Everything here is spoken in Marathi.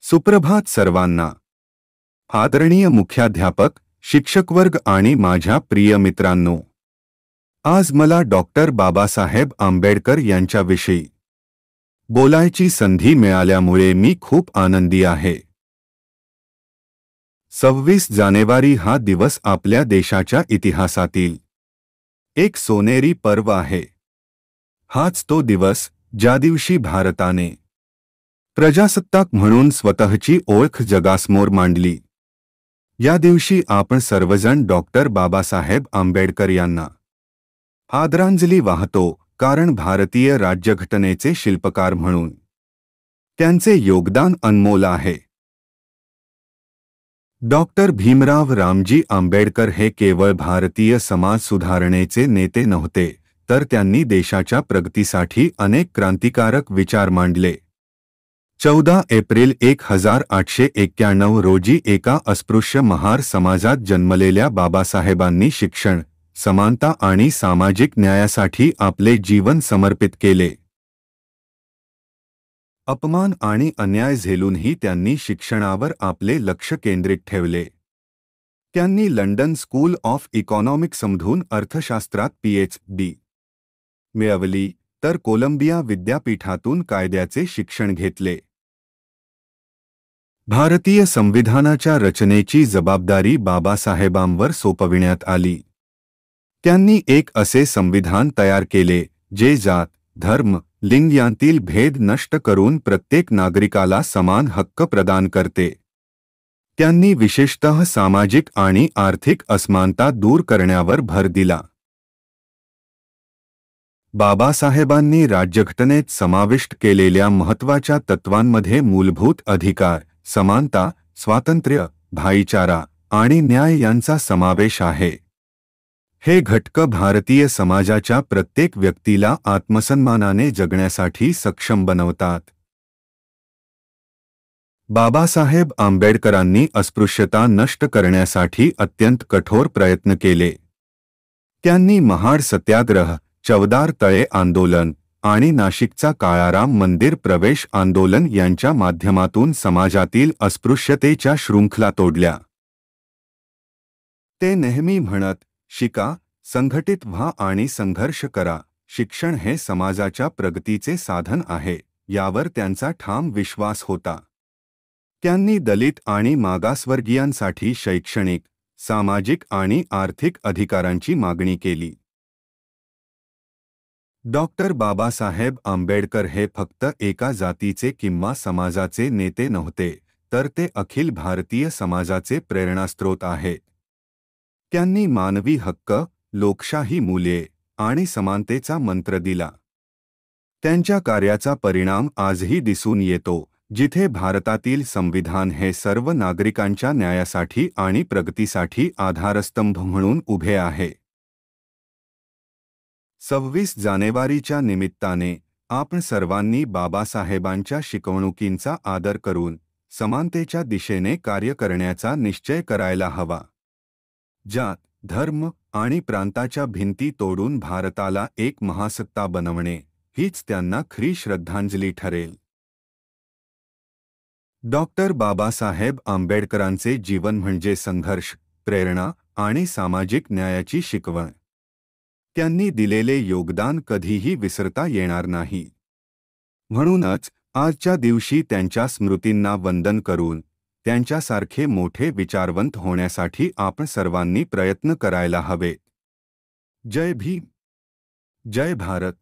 सुप्रभात सर्वांना. आदरणीय मुख्याध्यापक, शिक्षकवर्ग आणि माझ्या प्रिय मित्रांनो, आज मला डॉक्टर बाबासाहेब आंबेडकर यांच्याविषयी बोलायची संधी मिळाल्यामुळे मी खूप आनंदी आहे. 26 जानेवारी हा दिवस आपल्या देशाच्या इतिहासातील एक सोनेरी पर्व आहे. हाच तो दिवस ज्या दिवशी भारताने प्रजासत्ताक म्हणून स्वतःची ओळख जगासमोर मांडली. या दिवशी आपण सर्वजण डॉक्टर बाबासाहेब आंबेडकर यांना आदरांजली वाहतो, कारण भारतीय राज्यघटनेचे शिल्पकार म्हणून त्यांचे योगदान अनमोल आहे. डॉक्टर भीमराव रामजी आंबेडकर हे केवळ भारतीय समाज सुधारणेचे नेते नव्हते, तर त्यांनी देशाच्या प्रगतीसाठी अनेक क्रांतिकारक विचार मांडले. 14 एप्रिल 1891 रोजी एका अस्पृश्य महार समाजात जन्मलेल्या बाबासाहेबांनी शिक्षण, समानता आणि सामाजिक न्यायासाठी आपले जीवन समर्पित केले. अपमान आणि अन्याय झेलूनही त्यांनी शिक्षणावर आपले लक्ष केंद्रित ठेवले. त्यांनी लंडन स्कूल ऑफ इकॉनॉमिक्समधून अर्थशास्त्रात पीएचडी मिळवली, तर कोलंबिया विद्यापीठातून कायद्याचे शिक्षण घेतले. भारतीय संविधानाच्या रचनेची जबाबदारी बाबासाहेबांवर सोपविण्यात आली. त्यांनी एक असे संविधान तयार केले जे जात, धर्म, लिंग यांतील भेद नष्ट करून प्रत्येक नागरिकाला समान हक्क प्रदान करते. त्यांनी विशेषतः सामाजिक आणि आर्थिक असमानता दूर करण्यावर भर दिला. बाबासाहेबांनी राज्यघटनेत समाविष्ट केलेल्या महत्त्वाच्या तत्वांमध्ये मूलभूत अधिकार, समानता, स्वातंत्र्य, भाईचारा आणि न्याय यांचा समावेश आहे. हे घटक भारतीय समाजाच्या प्रत्येक व्यक्तीला आत्मसन्मानाने जगण्यासाठी सक्षम बनवतात. बाबासाहेब आंबेडकरांनी अस्पृश्यता नष्ट करण्यासाठी अत्यंत कठोर प्रयत्न केले. त्यांनी महाड सत्याग्रह, चवदार तळे आंदोलन आणि नाशिकचा काळाराम मंदिर प्रवेश आंदोलन यांच्या माध्यमातून समाजातील अस्पृश्यतेच्या शृंखला तोडल्या. ते नेहमी म्हणत, शिका, संघटित व्हा आणि संघर्ष करा. शिक्षण हे समाजाच्या प्रगतीचे साधन आहे, यावर त्यांचा ठाम विश्वास होता. त्यांनी दलित आणि मागासवर्गीयांसाठी शैक्षणिक, सामाजिक आणि आर्थिक अधिकारांची मागणी केली. डॉक्टर बाबासाहेब आंबेडकर हे फक्त एका जातीचे किंवा समाजाचे नेते नव्हते, तर ते अखिल भारतीय समाजाचे प्रेरणास्त्रोत आहेत. त्यांनी मानवी हक्क, लोकशाही मूल्ये आणि समानतेचा मंत्र दिला. त्यांच्या कार्याचा परिणाम आजही दिसून येतो, जिथे भारतातील संविधान हे सर्व नागरिकांच्या न्यायासाठी आणि प्रगतीसाठी आधारस्तंभ म्हणून उभे आहे. 26 जानेवारीच्या निमित्ताने आपण सर्वांनी बाबासाहेबांच्या शिकवणुकींचा आदर करून समानतेच्या दिशेने कार्य करण्याचा निश्चय करायला हवा. जात, धर्म आणि प्रांताच्या भिंती तोडून भारताला एक महासत्ता बनवणे हीच त्यांना खरी श्रद्धांजली ठरेल. डॉक्टर बाबासाहेब आंबेडकरांचे जीवन म्हणजे संघर्ष, प्रेरणा आणि सामाजिक न्यायाची शिकवण. त्यांनी दिलेले योगदान कधीही विसरता येणार नाही. म्हणूनच आजच्या दिवशी त्यांच्या स्मृतींना वंदन करून त्यांच्यासारखे मोठे विचारवंत होण्यासाठी आपण सर्वांनी प्रयत्न करायला हवे. जय भीम, जय भारत.